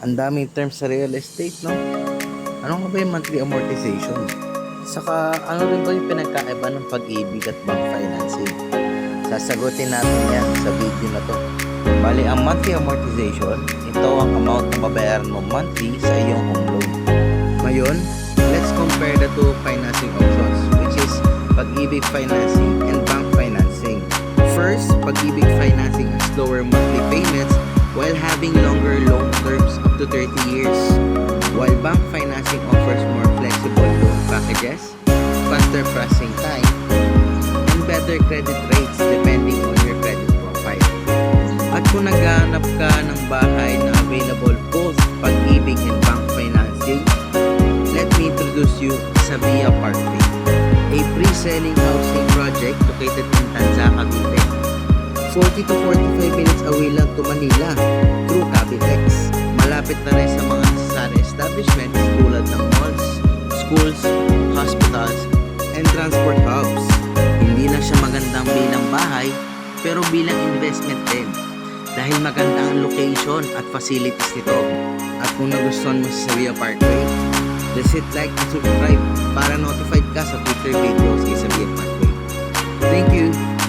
Ang daming terms sa real estate, no? Ano nga ba yung monthly amortization? Saka, ano rin ba yung pinagkaiba ng pag-ibig at bank financing? Sasagutin natin yan sa video na to. Bali, ang monthly amortization, ito ang amount na babayaran mo monthly sa iyong home loan. Ngayon, let's compare the two financing options, which is pag-ibig financing and bank financing. First, pag-ibig financing has lower monthly payments while having longer loan terms up to 30 years, while bank financing offers more flexible loan packages, faster processing time, and better credit rates depending on your credit profile. At kung naghahanap ka ng bahay na available both pag-ibig and bank financing, let me introduce you sa Via Parkway, a pre-selling housing project located in Tanza, Cavite. 40 to 45 minutes away lang to Manila through Cavitex. Malapit na rin sa mga necessary establishments tulad ng malls, schools, hospitals, and transport hubs. Hindi lang siya magandang bilang bahay, pero bilang investment din dahil maganda ang location at facilities nito. At kung nagustuhan mo sa Via Parkway, just hit like and subscribe para notified ka sa future videos sa Via Parkway. Thank you!